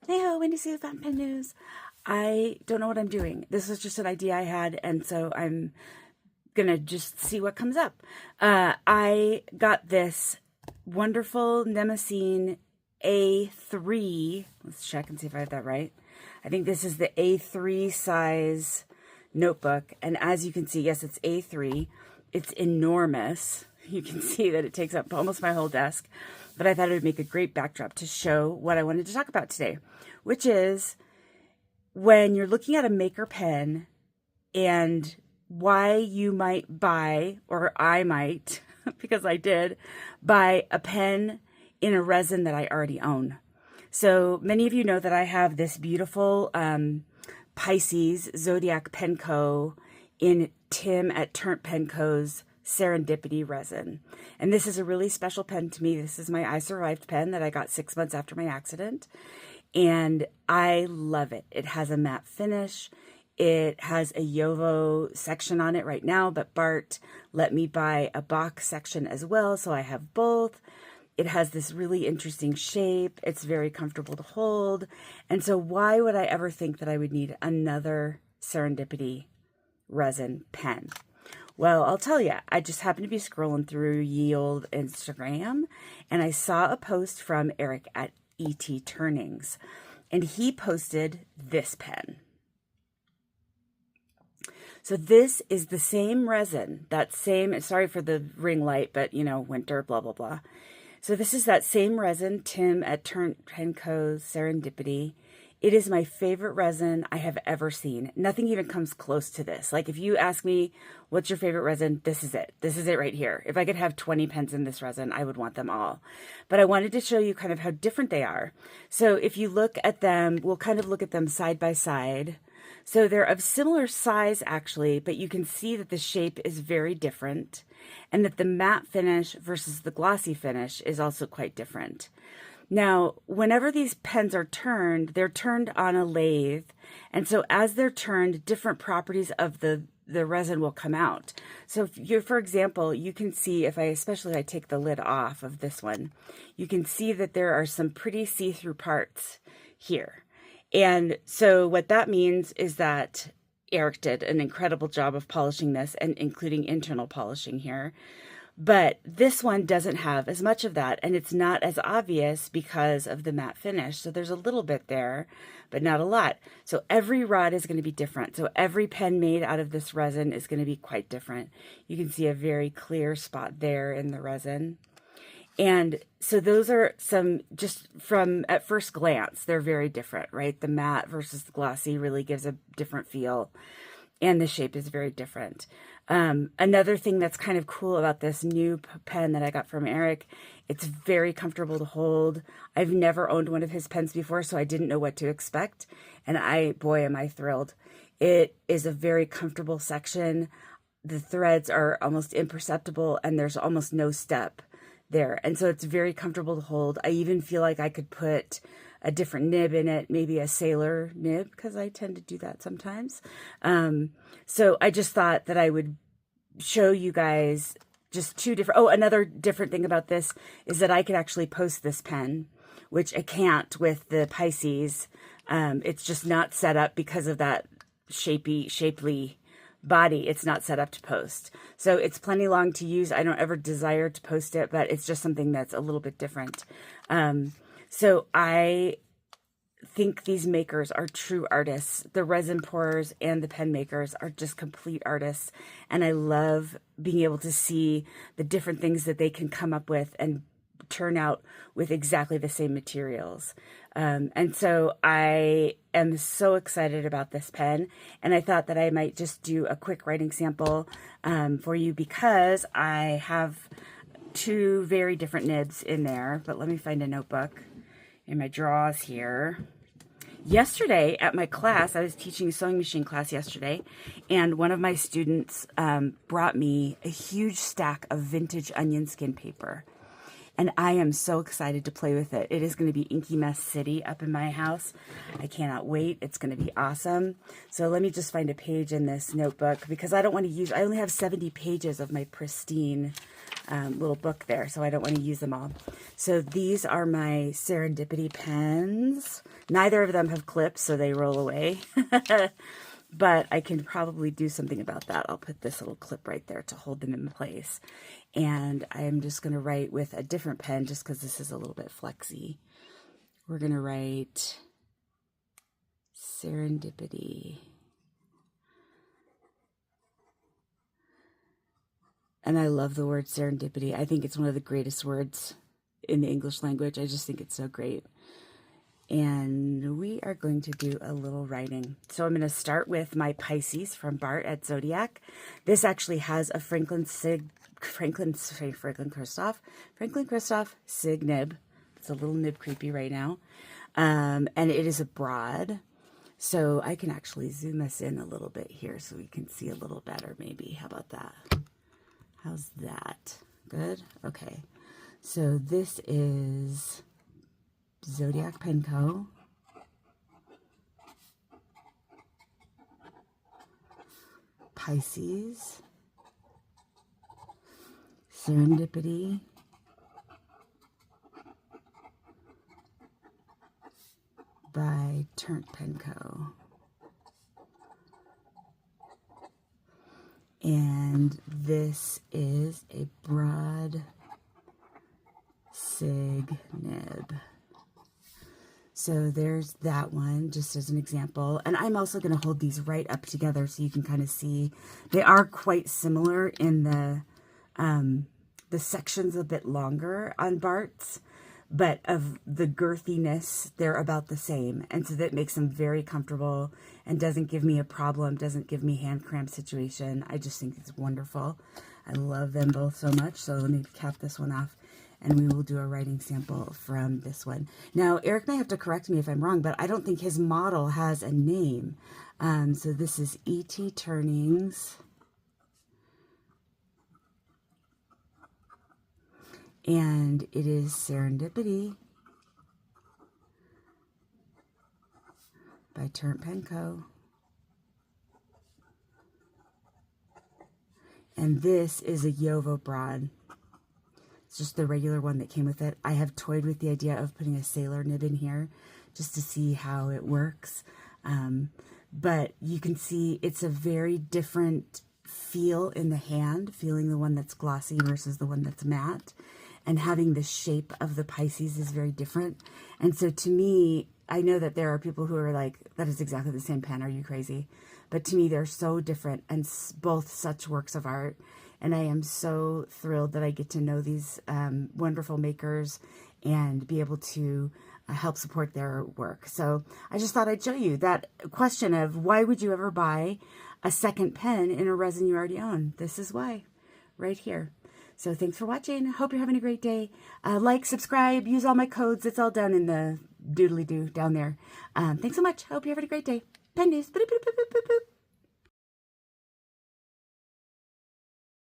Hey ho, Wendy Sue, Fountain Pen News. I don't know what I'm doing. This was just an idea I had, and so I'm gonna just see what comes up. I got this wonderful Nemesine A3. Let's check and see if I have that right. I think this is the A3 size notebook, and as you can see, yes, it's A3. It's enormous. You can see that it takes up almost my whole desk, but I thought it would make a great backdrop to show what I wanted to talk about today, which is when you're looking at a maker pen and why you might buy, or I might, because I did, buy a pen in a resin that I already own. So many of you know that I have this beautiful Pisces Zodiac Penco in Tim at Turnt Penco's Serendipity resin. And this is a really special pen to me. This is my I Survived pen that I got 6 months after my accident. And I love it. It has a matte finish. It has a Yovo section on it right now, but Bart let me buy a box section as well, so I have both. It has this really interesting shape. It's very comfortable to hold. And so why would I ever think that I would need another Serendipity resin pen? Well, I'll tell you, I just happened to be scrolling through ye old Instagram, and I saw a post from Eric at ET Turnings, and he posted this pen. So this is the same resin, that same, sorry for the ring light, but you know, winter, blah, blah, blah. So this is that same resin, Tim at Turnt Penco's Serendipity. It is my favorite resin I have ever seen. Nothing even comes close to this. Like if you ask me, what's your favorite resin? This is it. This is it right here. If I could have 20 pens in this resin, I would want them all. But I wanted to show you kind of how different they are. So if you look at them, we'll kind of look at them side by side. So they're of similar size actually, but you can see that the shape is very different and that the matte finish versus the glossy finish is also quite different. Now, whenever these pens are turned, they're turned on a lathe. And so as they're turned, different properties of the resin will come out. So if you're, for example, you can see especially if I take the lid off of this one, you can see that there are some pretty see-through parts here. And so what that means is that Eric did an incredible job of polishing this and including internal polishing here. But this one doesn't have as much of that, and it's not as obvious because of the matte finish. So there's a little bit there, but not a lot. So every rod is going to be different. So every pen made out of this resin is going to be quite different. You can see a very clear spot there in the resin. And so those are some, just from at first glance, they're very different, right? The matte versus the glossy really gives a different feel, and the shape is very different. Another thing that's kind of cool about this new pen that I got from Eric, it's very comfortable to hold. I've never owned one of his pens before, so I didn't know what to expect. And boy, am I thrilled. It is a very comfortable section. The threads are almost imperceptible, and there's almost no step there. And so it's very comfortable to hold. I even feel like I could put a different nib in it, maybe a sailor nib, because I tend to do that sometimes. So I just thought that I would show you guys just two different, another different thing about this is that I could actually post this pen, which I can't with the Pisces. It's just not set up because of that shapely body. It's not set up to post. So it's plenty long to use. I don't ever desire to post it, but it's just something that's a little bit different. So I think these makers are true artists. The resin pourers and the pen makers are just complete artists. And I love being able to see the different things that they can come up with and turn out with exactly the same materials. And so I am so excited about this pen. And I thought that I might just do a quick writing sample for you because I have two very different nibs in there. But let me find a notebook in my drawers here. Yesterday at my class, I was teaching a sewing machine class yesterday, and one of my students brought me a huge stack of vintage onion skin paper. And I am so excited to play with it. It is going to be Inky Mess City up in my house. I cannot wait. It's going to be awesome. So let me just find a page in this notebook because I don't want to use, I only have 70 pages of my pristine little book there, so I don't want to use them all. So these are my Serendipity pens. Neither of them have clips, so they roll away. But I can probably do something about that. I'll put this little clip right there to hold them in place. And I'm just going to write with a different pen just because this is a little bit flexy. We're going to write Serendipity. And I love the word serendipity. I think it's one of the greatest words in the English language. I just think it's so great. And we are going to do a little writing. So I'm going to start with my Pisces from Bart at Zodiac. This actually has a Franklin Christoph Sig nib. It's a little nib creepy right now. And it is a broad. So I can actually zoom us in a little bit here so we can see a little better maybe. How about that? How's that? Good? Okay. So this is Zodiac Penco. Pisces. Serendipity. By Turnt Penco. And this is a broad Sig nib. So there's that one, just as an example. And I'm also going to hold these right up together so you can kind of see. They are quite similar in the section's a bit longer on Bart's, but of the girthiness, they're about the same. And so that makes them very comfortable and doesn't give me a problem, doesn't give me hand cramp situation. I just think it's wonderful. I love them both so much. So let me cap this one off and we will do a writing sample from this one. Now, Eric may have to correct me if I'm wrong, but I don't think his model has a name. So this is E.T. Turnings. And it is Serendipity by Turnt Penco. And this is a Yovo broad. It's just the regular one that came with it. I have toyed with the idea of putting a sailor nib in here just to see how it works. But you can see it's a very different feel in the hand, feeling the one that's glossy versus the one that's matte. And having the shape of the Pisces is very different. And so to me, I know that there are people who are like, that is exactly the same pen. Are you crazy? But to me, they're so different and both such works of art. And I am so thrilled that I get to know these wonderful makers and be able to help support their work. So I just thought I'd show you that question of why would you ever buy a second pen in a resin you already own? This is why, right here. So thanks for watching. Hope you're having a great day. Like, subscribe, use all my codes. It's all down in the doodly-doo down there. Thanks so much. Hope you're having a great day. Pen news. Boop, boop, boop, boop, boop.